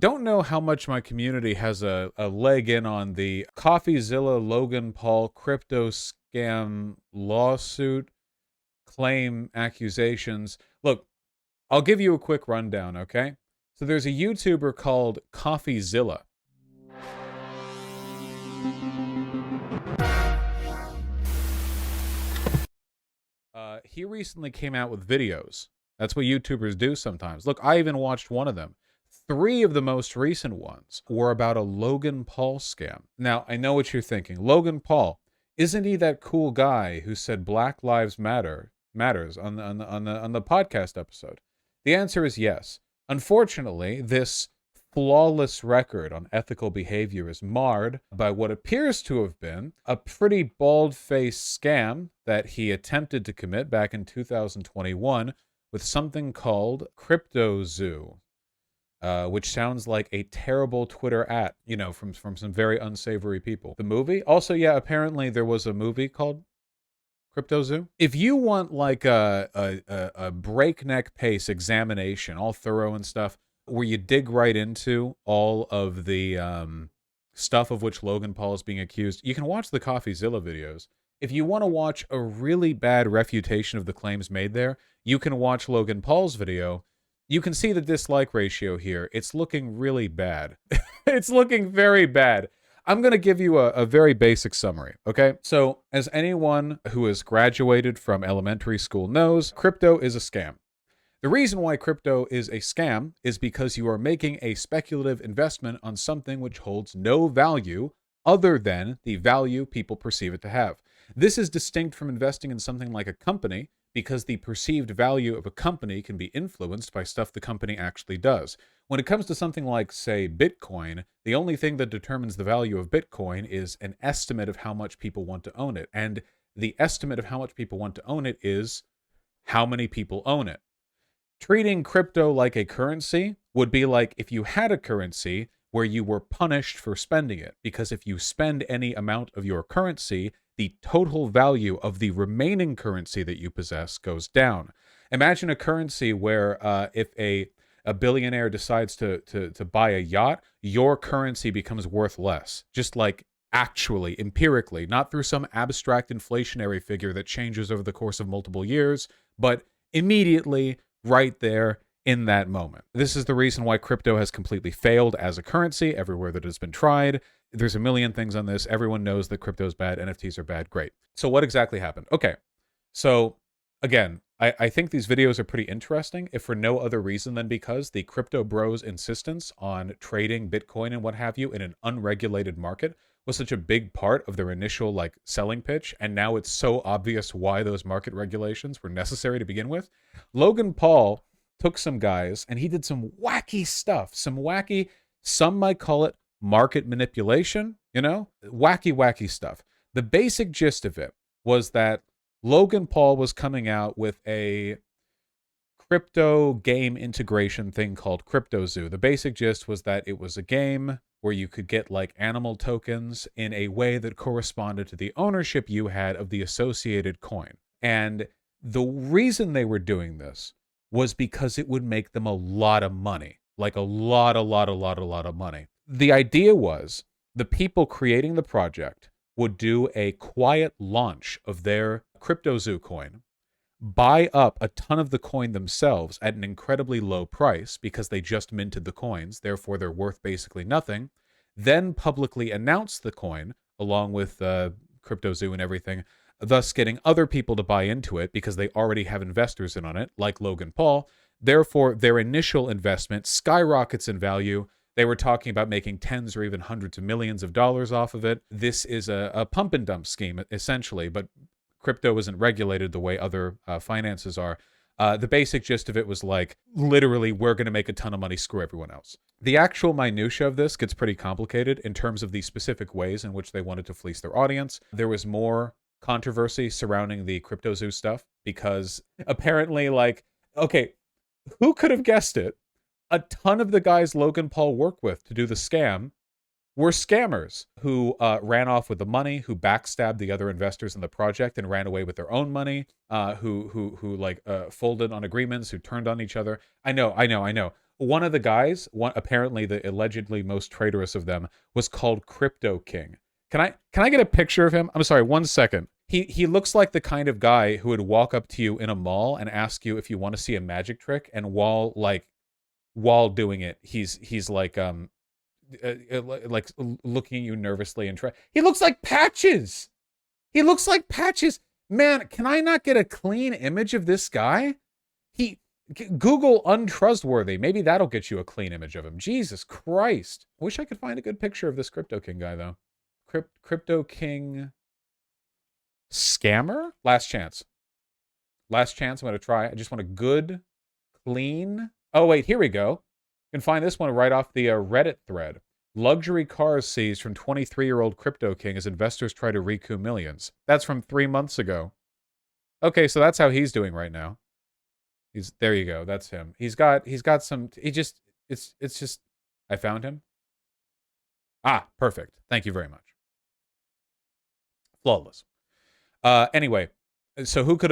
Don't know how much my community has a leg in on the CoffeeZilla Logan Paul crypto scam lawsuit claim accusations. Look, I'll give you a quick rundown, okay? So there's a YouTuber called CoffeeZilla. He recently came out with videos. That's what YouTubers do sometimes. Look, I even watched one of them. 3 of the most recent ones were about a Logan Paul scam. Now, I know what you're thinking. Logan Paul, isn't he that cool guy who said Black Lives matters on the podcast episode? The answer is yes. Unfortunately, this flawless record on ethical behavior is marred by what appears to have been a pretty bald-faced scam that he attempted to commit back in 2021 with something called CryptoZoo. Which sounds like a terrible Twitter from some very unsavory people. The movie? Also, yeah, apparently there was a movie called CryptoZoo. If you want like a breakneck pace examination, all thorough and stuff, where you dig right into all of the stuff of which Logan Paul is being accused, you can watch the CoffeeZilla videos. If you want to watch a really bad refutation of the claims made there, you can watch Logan Paul's video. You can see the dislike ratio here. It's looking really bad. It's looking very bad. I'm going to give you a very basic summary, okay? So, as anyone who has graduated from elementary school knows, crypto is a scam. The reason why crypto is a scam is because you are making a speculative investment on something which holds no value other than the value people perceive it to have. This is distinct from investing in something like a company, because the perceived value of a company can be influenced by stuff the company actually does. When it comes to something like, say, Bitcoin, the only thing that determines the value of Bitcoin is an estimate of how much people want to own it. And the estimate of how much people want to own it is how many people own it. Treating crypto like a currency would be like if you had a currency where you were punished for spending it, because if you spend any amount of your currency, the total value of the remaining currency that you possess goes down. Imagine a currency where if a billionaire decides to buy a yacht, your currency becomes worth less. Just like actually, empirically, not through some abstract inflationary figure that changes over the course of multiple years, but immediately right there in that moment. This is the reason why crypto has completely failed as a currency everywhere that it's been tried. There's a million things on this. Everyone knows that crypto is bad. NFTs are bad. Great. So what exactly happened? Okay. So again, I think these videos are pretty interesting, if for no other reason than because the crypto bros' insistence on trading Bitcoin and what have you in an unregulated market was such a big part of their initial like selling pitch. And now it's so obvious why those market regulations were necessary to begin with. Logan Paul took some guys and he did some wacky stuff, some might call it market manipulation, wacky stuff. The basic gist of it was that Logan Paul was coming out with a crypto game integration thing called CryptoZoo. The basic gist was that it was a game where you could get like animal tokens in a way that corresponded to the ownership you had of the associated coin. And the reason they were doing this was because it would make them a lot of money, like a lot of money. The idea was the people creating the project would do a quiet launch of their CryptoZoo coin, buy up a ton of the coin themselves at an incredibly low price because they just minted the coins, therefore they're worth basically nothing, then publicly announce the coin along with CryptoZoo and everything, thus getting other people to buy into it because they already have investors in on it, like Logan Paul. Therefore, their initial investment skyrockets in value. They were talking about making tens or even hundreds of millions of dollars off of it. This is a pump and dump scheme, essentially, but crypto isn't regulated the way other finances are. The basic gist of it was like, literally, we're going to make a ton of money, screw everyone else. The actual minutia of this gets pretty complicated in terms of the specific ways in which they wanted to fleece their audience. There was more controversy surrounding the CryptoZoo stuff because apparently, like, okay, who could have guessed it? A ton of the guys Logan Paul worked with to do the scam were scammers who ran off with the money, who backstabbed the other investors in the project and ran away with their own money, who folded on agreements, who turned on each other. I know. one of the guys, apparently the allegedly most traitorous of them, was called Crypto King. Can I get a picture of him? I'm sorry, 1 second. He looks like the kind of guy who would walk up to you in a mall and ask you if you want to see a magic trick, and while doing it, he's like looking at you nervously and he looks like Patches. He looks like Patches. Man, can I not get a clean image of this guy? Google untrustworthy. Maybe that'll get you a clean image of him. Jesus Christ. I wish I could find a good picture of this Crypto King guy, though. Crypto King scammer? Last chance. Last chance. I'm going to try. I just want a good, clean. Oh, wait. Here we go. You can find this one right off the Reddit thread. Luxury cars seized from 23-year-old Crypto King as investors try to recoup millions. That's from 3 months ago. Okay, so that's how he's doing right now. There you go. That's him. He's got some. It's just. I found him. Ah, perfect. Thank you very much. Flawless. Anyway, so who could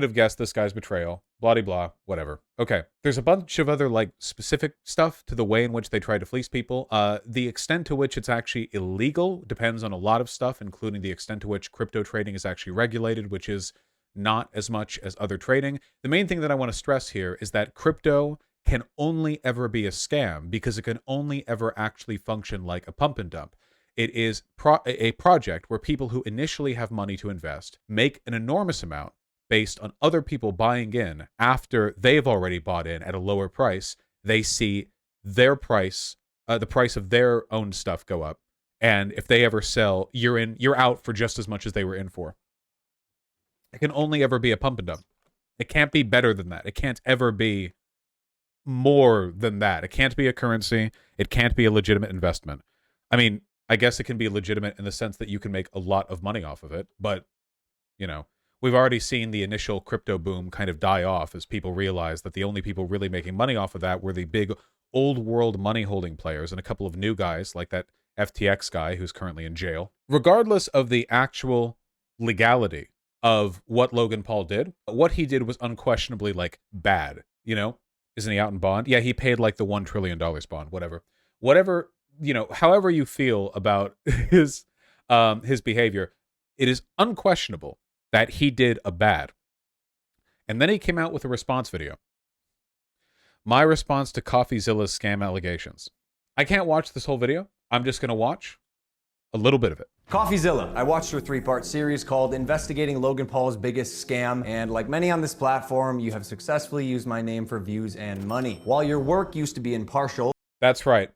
have guessed this guy's betrayal? Blah blah, whatever. Okay, there's a bunch of other like specific stuff to the way in which they try to fleece people. The extent to which it's actually illegal depends on a lot of stuff, including the extent to which crypto trading is actually regulated, which is not as much as other trading. The main thing that I want to stress here is that crypto can only ever be a scam because it can only ever actually function like a pump and dump. It is a project where people who initially have money to invest make an enormous amount based on other people buying in after they've already bought in at a lower price. They see their price, the price of their own stuff go up. And if they ever sell, you're out for just as much as they were in for. It can only ever be a pump and dump. It can't be better than that. It can't ever be more than that. It can't be a currency. It can't be a legitimate investment. I mean, I guess it can be legitimate in the sense that you can make a lot of money off of it. But, you know, we've already seen the initial crypto boom kind of die off as people realize that the only people really making money off of that were the big old world money holding players and a couple of new guys like that FTX guy who's currently in jail. Regardless of the actual legality of what Logan Paul did, what he did was unquestionably like bad, you know? Isn't he out in bond? Yeah, he paid like the $1 trillion bond, whatever, you know, however you feel about his behavior, it is unquestionable that he did a bad. And then he came out with a response video. My response to CoffeeZilla's scam allegations. I can't watch this whole video. I'm just going to watch a little bit of it. CoffeeZilla. I watched your 3-part series called Investigating Logan Paul's Biggest Scam, and like many on this platform, you have successfully used my name for views and money. While your work used to be impartial. That's right.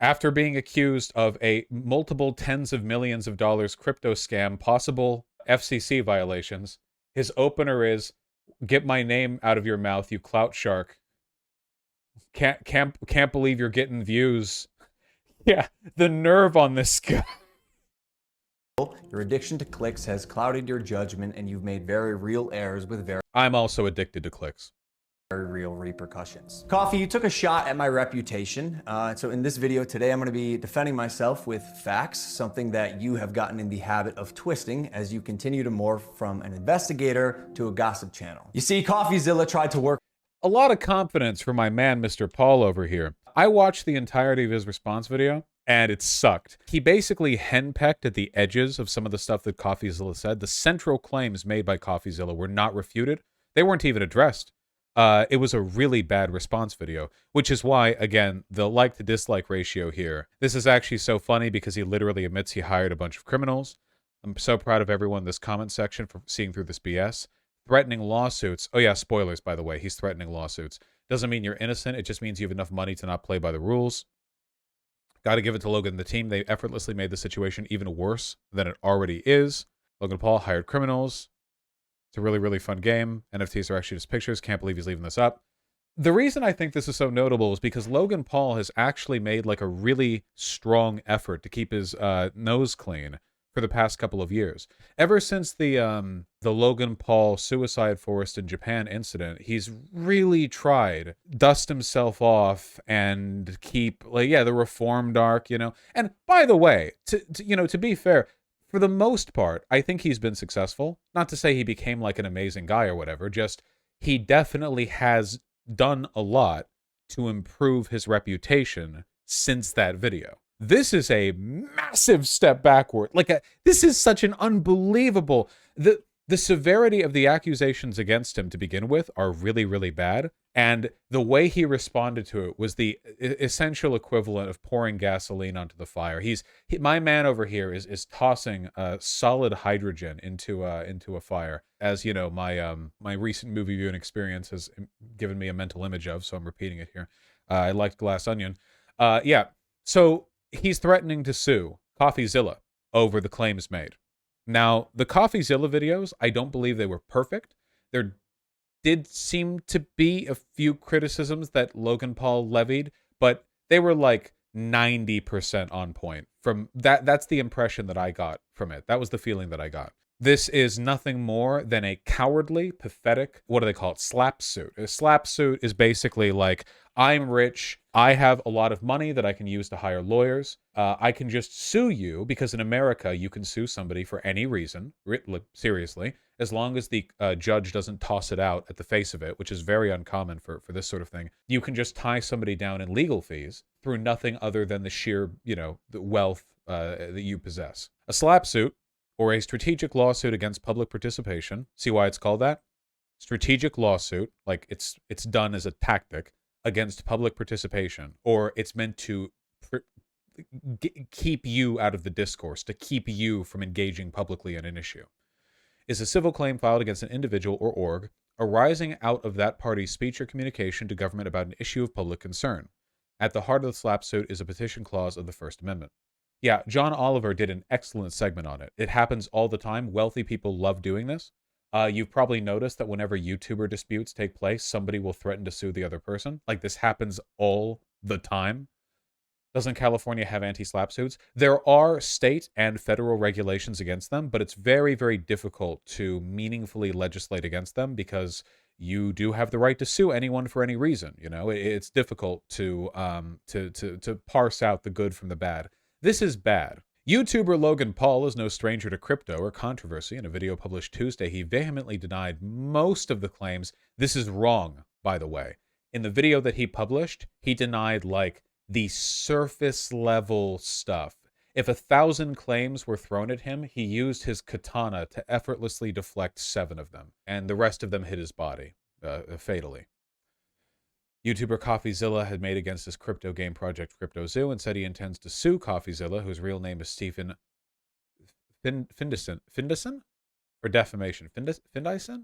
After being accused of a multiple tens of millions of dollars crypto scam, possible FCC violations, his opener is, "Get my name out of your mouth, you clout shark. Can't believe you're getting views." Yeah, the nerve on this guy. Your addiction to clicks has clouded your judgment, and you've made very real errors with very I'm also addicted to clicks. Very real repercussions. Coffee, you took a shot at my reputation. So in this video today, I'm going to be defending myself with facts, something that you have gotten in the habit of twisting as you continue to morph from an investigator to a gossip channel. You see, CoffeeZilla tried to work a lot of confidence for my man, Mr. Paul over here. I watched the entirety of his response video, and it sucked. He basically henpecked at the edges of some of the stuff that CoffeeZilla said. The central claims made by CoffeeZilla were not refuted. They weren't even addressed. It was a really bad response video, which is why, again, the like to dislike ratio here. This is actually so funny because he literally admits he hired a bunch of criminals. I'm so proud of everyone in this comment section for seeing through this BS. Threatening lawsuits. Oh yeah, spoilers, by the way. He's threatening lawsuits. Doesn't mean you're innocent. It just means you have enough money to not play by the rules. Got to give it to Logan and the team. They effortlessly made the situation even worse than it already is. Logan Paul hired criminals. It's a really, really fun game. NFTs are actually just pictures. Can't believe he's leaving this up. The reason I think this is so notable is because Logan Paul has actually made like a really strong effort to keep his nose clean for the past couple of years. Ever since the Logan Paul suicide forest in Japan incident, he's really tried dust himself off and keep like, yeah, the reformed arc, you know. And by the way, to be fair, for the most part, I think he's been successful. Not to say he became like an amazing guy or whatever, just he definitely has done a lot to improve his reputation since that video. This is a massive step backward. This is such an unbelievable... The severity of the accusations against him to begin with are really, really bad. And the way he responded to it was the essential equivalent of pouring gasoline onto the fire. My man over here is tossing solid hydrogen into a fire. As you know, my recent movie viewing experience has given me a mental image of, so I'm repeating it here. I liked Glass Onion. Yeah. So he's threatening to sue CoffeeZilla over the claims made. Now, the CoffeeZilla videos, I don't believe they were perfect. There did seem to be a few criticisms that Logan Paul levied, but they were like 90% on point. From that's the impression that I got from it. That was the feeling that I got. This is nothing more than a cowardly, pathetic, what do they call it? Slap suit. A slap suit is basically like, I'm rich, I have a lot of money that I can use to hire lawyers. I can just sue you, because in America, you can sue somebody for any reason, seriously, as long as the judge doesn't toss it out at the face of it, which is very uncommon for this sort of thing. You can just tie somebody down in legal fees through nothing other than the sheer, the wealth that you possess. A slap suit, or a strategic lawsuit against public participation. See why it's called that? Strategic lawsuit, like it's done as a tactic against public participation, or it's meant to keep you out of the discourse, to keep you from engaging publicly in an issue, is a civil claim filed against an individual or org arising out of that party's speech or communication to government about an issue of public concern. At the heart of the slap suit is a petition clause of the First Amendment. Yeah, John Oliver did an excellent segment on it. It happens all the time. Wealthy people love doing this. You've probably noticed that whenever YouTuber disputes take place, somebody will threaten to sue the other person. Like, this happens all the time. Doesn't California have anti-slap suits? There are state and federal regulations against them, but it's very, very difficult to meaningfully legislate against them because you do have the right to sue anyone for any reason. It's difficult to parse out the good from the bad. This is bad. YouTuber Logan Paul is no stranger to crypto or controversy. In a video published Tuesday, he vehemently denied most of the claims. This is wrong, by the way. In the video that he published, he denied, the surface level stuff. If 1,000 claims were thrown at him, he used his katana to effortlessly deflect 7 of them, and the rest of them hit his body, fatally. YouTuber CoffeeZilla had made against his crypto game project CryptoZoo and said he intends to sue CoffeeZilla, whose real name is Stephen Findison? For defamation. Findison?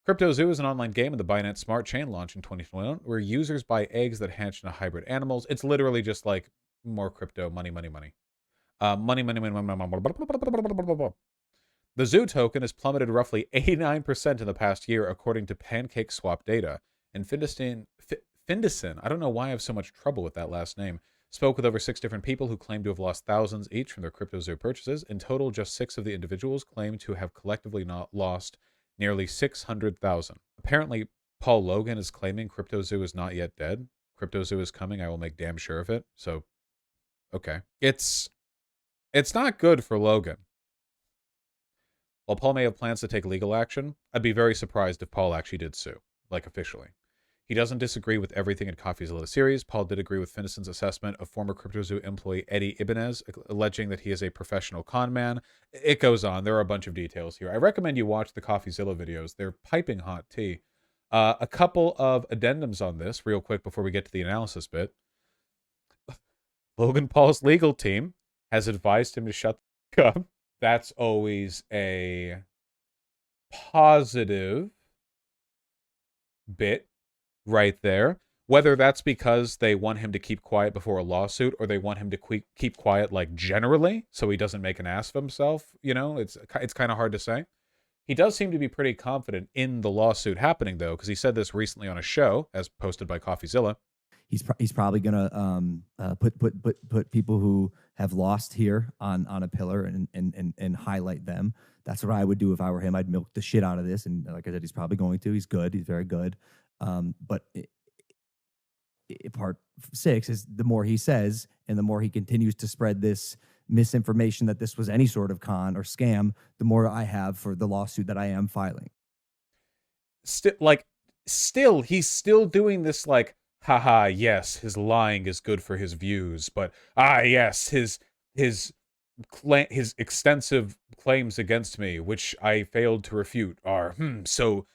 CryptoZoo is an online game in the Binance Smart Chain launched in 2021 where users buy eggs that hatch into hybrid animals. It's literally just like more crypto, money. Money. The Zoo token has plummeted roughly 89% in the past year, according to PancakeSwap data. And Findison, I don't know why I have so much trouble with that last name, spoke with over 6 different people who claimed to have lost thousands each from their CryptoZoo purchases. In total, just 6 of the individuals claimed to have collectively not lost nearly 600,000. Apparently, Paul Logan is claiming CryptoZoo is not yet dead. CryptoZoo is coming. I will make damn sure of it. So, okay. It's not good for Logan. While Paul may have plans to take legal action, I'd be very surprised if Paul actually did sue, officially. He doesn't disagree with everything in CoffeeZilla series. Paul did agree with Findison's assessment of former CryptoZoo employee Eddie Ibanez, alleging that he is a professional con man. It goes on. There are a bunch of details here. I recommend you watch the CoffeeZilla videos. They're piping hot tea. A couple of addendums on this, real quick, before we get to the analysis bit. Logan Paul's legal team has advised him to shut the fuck up. That's always a positive bit right there. Whether that's because they want him to keep quiet before a lawsuit or they want him to keep quiet generally so he doesn't make an ass of himself, it's kind of hard to say. He does seem to be pretty confident in the lawsuit happening, though, because he said this recently on a show, as posted by CoffeeZilla. He's probably gonna put people who have lost here on a pillar and highlight them. That's what I would do if I were him. I'd milk the shit out of this, and like I said, he's probably going to. He's good. He's very good. But part 6 is the more he says, and the more he continues to spread this misinformation that this was any sort of con or scam, the more I have for the lawsuit that I am filing. still, he's still doing this like, haha, yes, his lying is good for his views, but yes, his his extensive claims against me, which I failed to refute, are so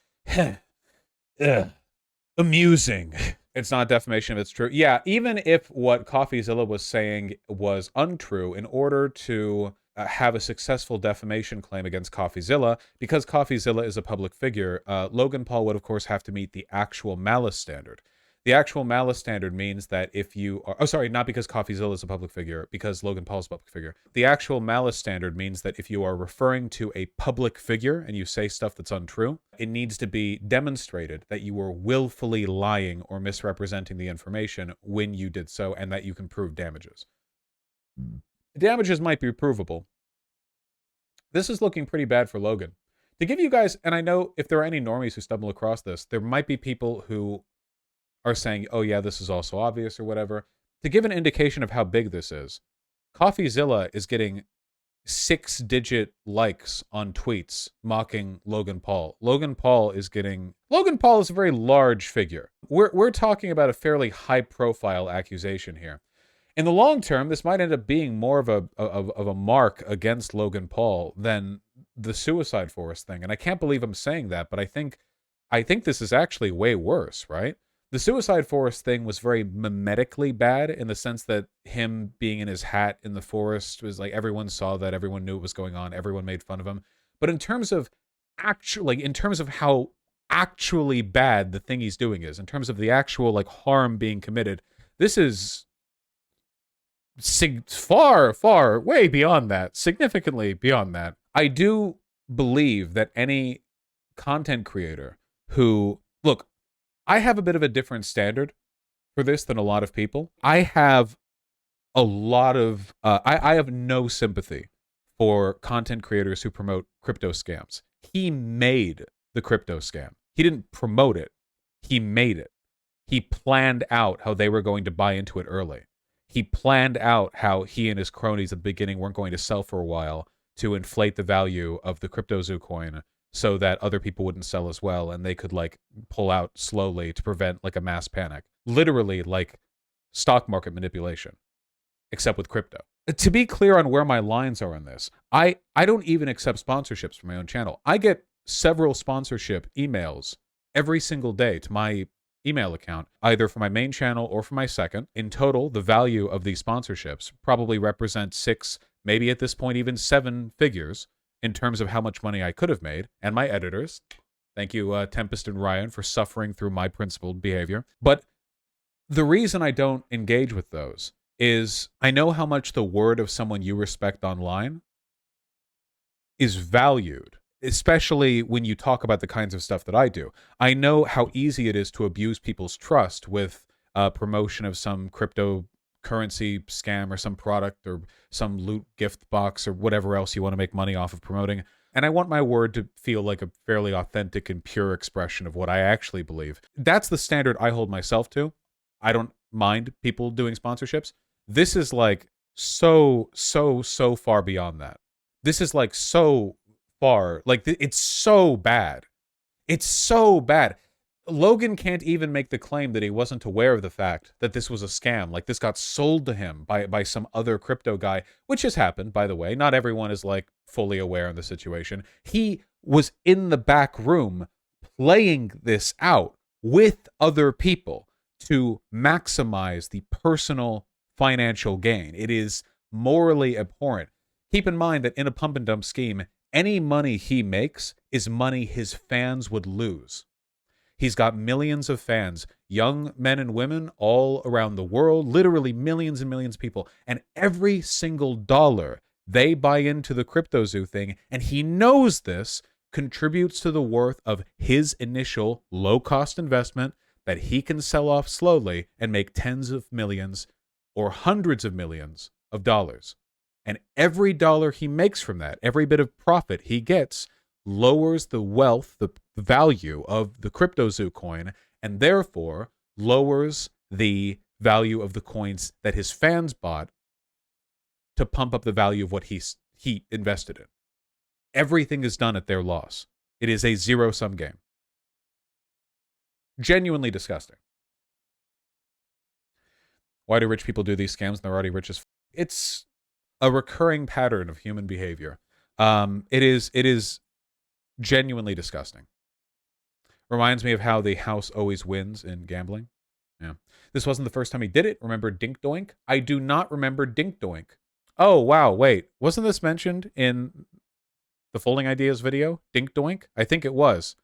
amusing. It's not defamation if it's true. Yeah, even if what CoffeeZilla was saying was untrue, in order to have a successful defamation claim against CoffeeZilla, because CoffeeZilla is a public figure, Logan Paul would, of course, have to meet the actual malice standard. The actual malice standard means that if you are... Oh, sorry, not because CoffeeZilla is a public figure, because Logan Paul is a public figure. The actual malice standard means that if you are referring to a public figure and you say stuff that's untrue, it needs to be demonstrated that you were willfully lying or misrepresenting the information when you did so, and that you can prove damages. Damages might be provable. This is looking pretty bad for Logan. To give you guys... And I know if there are any normies who stumble across this, there might be people who are saying, oh yeah, this is also obvious or whatever. To give an indication of how big this is, CoffeeZilla is getting 6-digit likes on tweets mocking Logan Paul. Logan Paul is a very large figure. We're talking about a fairly high-profile accusation here. In the long term, this might end up being more of a mark against Logan Paul than the Suicide Forest thing. And I can't believe I'm saying that, but I think this is actually way worse, right? The Suicide Forest thing was very mimetically bad in the sense that him being in his hat in the forest was like, everyone saw that, everyone knew what was going on, everyone made fun of him. But in terms of how actually bad the thing he's doing is, in terms of the actual like harm being committed, this is far, way beyond that, significantly beyond that. I do believe that any content creator who, look, I have a bit of a different standard for this than a lot of people. I have a lot of, I have no sympathy for content creators who promote crypto scams. He made the crypto scam. He didn't promote it. He made it. He planned out how they were going to buy into it early. He planned out how he and his cronies at the beginning weren't going to sell for a while to inflate the value of the CryptoZoo coin so that other people wouldn't sell as well and they could like pull out slowly to prevent like a mass panic. Literally like stock market manipulation, except with crypto. To be clear on where my lines are on this, I don't even accept sponsorships for my own channel. I get several sponsorship emails every single day to my email account, either for my main channel or for my second. In total, the value of these sponsorships probably represents 6, maybe at this point even 7 figures in terms of how much money I could have made. And my editors, thank you Tempest and Ryan for suffering through my principled behavior. But the reason I don't engage with those is I know how much the word of someone you respect online is valued, especially when you talk about the kinds of stuff that I do. I know how easy it is to abuse people's trust with promotion of some cryptocurrency scam or some product or some loot gift box or whatever else you want to make money off of promoting. And I want my word to feel like a fairly authentic and pure expression of what I actually believe. That's the standard I hold myself to. I don't mind people doing sponsorships. This is like so far beyond that. This is like so far, like it's so bad. It's so bad. Logan can't even make the claim that he wasn't aware of the fact that this was a scam. Like this got sold to him by some other crypto guy, which has happened, by the way. Not everyone is like fully aware of the situation. He was in the back room playing this out with other people to maximize the personal financial gain. It is morally abhorrent. Keep in mind that in a pump and dump scheme, any money he makes is money his fans would lose. He's got millions of fans, young men and women all around the world, literally millions and millions of people. And every single dollar they buy into the CryptoZoo thing, and he knows this, contributes to the worth of his initial low-cost investment that he can sell off slowly and make tens of millions or hundreds of millions of dollars. And every dollar he makes from that, every bit of profit he gets, lowers the wealth, the value of the CryptoZoo coin, and therefore lowers the value of the coins that his fans bought to pump up the value of what he invested in. Everything is done at their loss. It is a zero-sum game. Genuinely disgusting. Why do rich people do these scams when they're already rich as It's a recurring pattern of human behavior. It is genuinely disgusting. Reminds me of how the house always wins in gambling. Yeah. This wasn't the first time he did it. Remember Dink Doink? I do not remember Dink Doink. Oh, wow, wait. Wasn't this mentioned in the Folding Ideas video? Dink Doink? I think it was.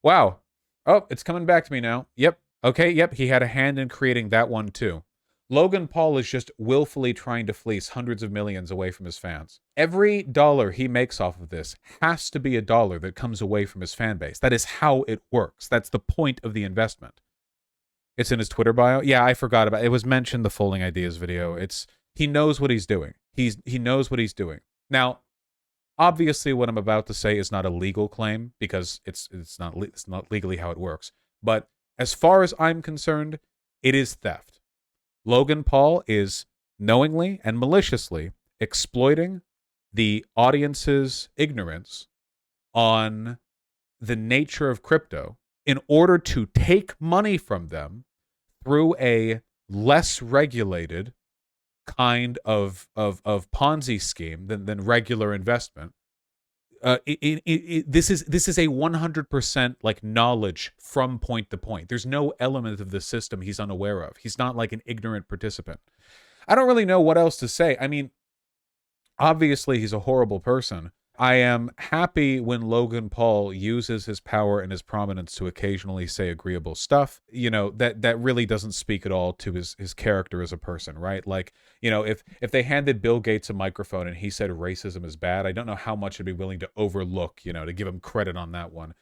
Wow. Oh, it's coming back to me now. Yep. Okay, yep, he had a hand in creating that one too. Logan Paul is just willfully trying to fleece hundreds of millions away from his fans. Every dollar he makes off of this has to be a dollar that comes away from his fan base. That is how it works. That's the point of the investment. It's in his Twitter bio. Yeah, I forgot about it. It was mentioned the Folding Ideas video. He knows what he's doing. He knows what he's doing. Now, obviously what I'm about to say is not a legal claim because it's not legally how it works. But as far as I'm concerned, it is theft. Logan Paul is knowingly and maliciously exploiting the audience's ignorance on the nature of crypto in order to take money from them through a less regulated kind of Ponzi scheme than regular investment. This is a 100% like knowledge from point to point. There's no element of the system he's unaware of. He's not like an ignorant participant. I don't really know what else to say. I mean, obviously he's a horrible person. I am happy when Logan Paul uses his power and his prominence to occasionally say agreeable stuff. You know, that really doesn't speak at all to his character as a person, right? Like, you know, if they handed Bill Gates a microphone and he said racism is bad, I don't know how much I'd be willing to overlook, you know, to give him credit on that one.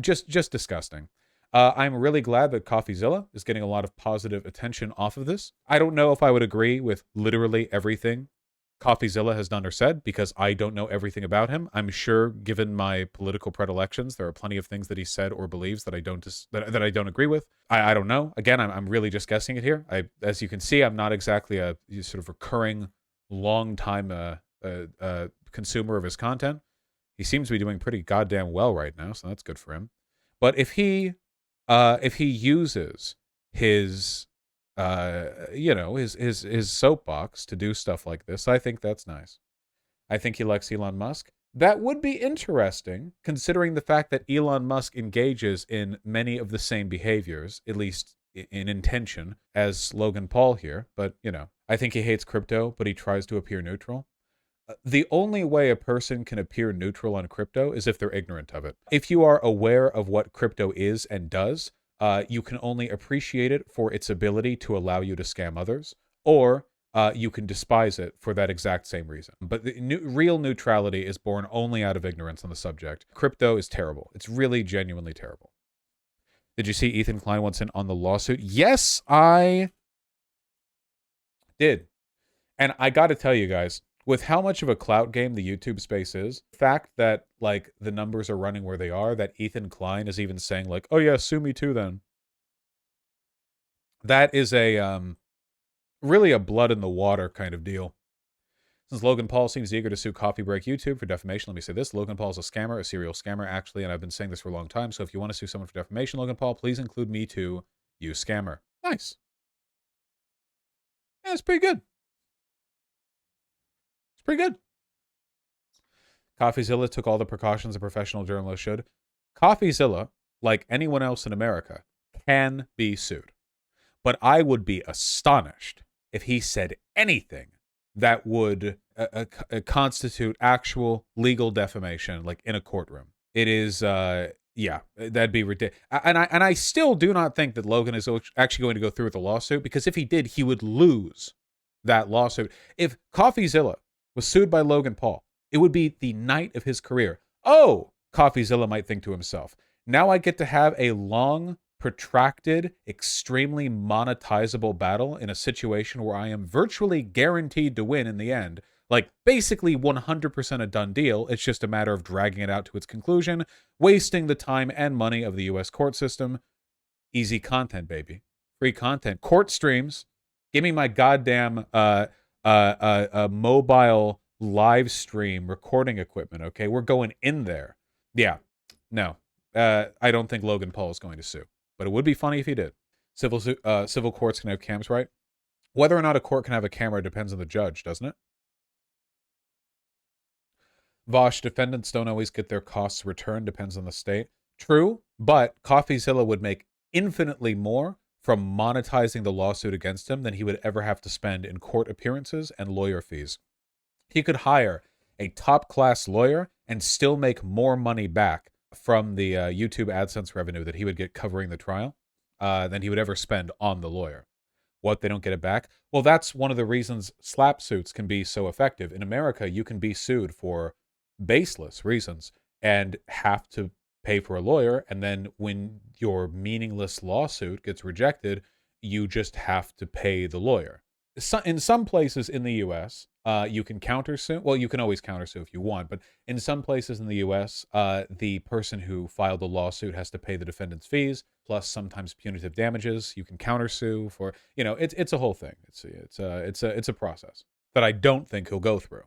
Just disgusting. I'm really glad that CoffeeZilla is getting a lot of positive attention off of this. I don't know if I would agree with literally everything CoffeeZilla has done or said, because I don't know everything about him. I'm sure, given my political predilections, there are plenty of things that he said or believes that I don't agree with. I don't know. Again, I'm really just guessing it here. As you can see, I'm not exactly a sort of recurring, long time consumer of his content. He seems to be doing pretty goddamn well right now, so that's good for him. But if he uses his you know, his soapbox to do stuff like this, I think that's nice. I think he likes Elon Musk. That would be interesting, considering the fact that Elon Musk engages in many of the same behaviors, at least in intention, as Logan Paul here. But, you know, I think he hates crypto, but he tries to appear neutral. The only way a person can appear neutral on crypto is if they're ignorant of it. If you are aware of what crypto is and does, you can only appreciate it for its ability to allow you to scam others, or you can despise it for that exact same reason. But real neutrality is born only out of ignorance on the subject. Crypto is terrible. It's really genuinely terrible. Did you see Ethan Klein once in on the lawsuit? Yes, I did. And I got to tell you guys, with how much of a clout game the YouTube space is, the fact that like the numbers are running where they are, that Ethan Klein is even saying like, "Oh yeah, sue me too then." That is a really a blood in the water kind of deal. Since Logan Paul seems eager to sue Coffee Break YouTube for defamation, let me say this. Logan Paul is a scammer, a serial scammer, actually, and I've been saying this for a long time. So if you want to sue someone for defamation, Logan Paul, please include me too, you scammer. Nice. Yeah, it's pretty good. It's pretty good. CoffeeZilla took all the precautions a professional journalist should. CoffeeZilla, like anyone else in America, can be sued. But I would be astonished if he said anything that would constitute actual legal defamation, like in a courtroom. It is, yeah, that'd be ridiculous. And I still do not think that Logan is actually going to go through with the lawsuit, because if he did, he would lose that lawsuit. If CoffeeZilla was sued by Logan Paul, it would be the night of his career. Oh, CoffeeZilla might think to himself, now I get to have a long, protracted, extremely monetizable battle in a situation where I am virtually guaranteed to win in the end. Like, basically 100% a done deal. It's just a matter of dragging it out to its conclusion, wasting the time and money of the US court system. Easy content, baby. Free content. Court streams. Give me my goddamn mobile live stream recording equipment, okay? We're going in there. Yeah. No. I don't think Logan Paul is going to sue. but it would be funny if he did. Civil courts can have cams, right? Whether or not a court can have a camera depends on the judge, doesn't it? Vaush, defendants don't always get their costs returned, depends on the state. True, but CoffeeZilla would make infinitely more from monetizing the lawsuit against him than he would ever have to spend in court appearances and lawyer fees. He could hire a top-class lawyer and still make more money back from the YouTube AdSense revenue that he would get covering the trial than he would ever spend on the lawyer. What, they don't get it back? Well, that's one of the reasons slap suits can be so effective. In America, you can be sued for baseless reasons and have to pay for a lawyer, and then when your meaningless lawsuit gets rejected, you just have to pay the lawyer. In some places in the U.S., you can countersue. Well, you can always countersue if you want, but in some places in the U.S., the person who filed the lawsuit has to pay the defendant's fees, plus sometimes punitive damages. You can countersue for, it's a whole thing. It's a process that I don't think he'll go through.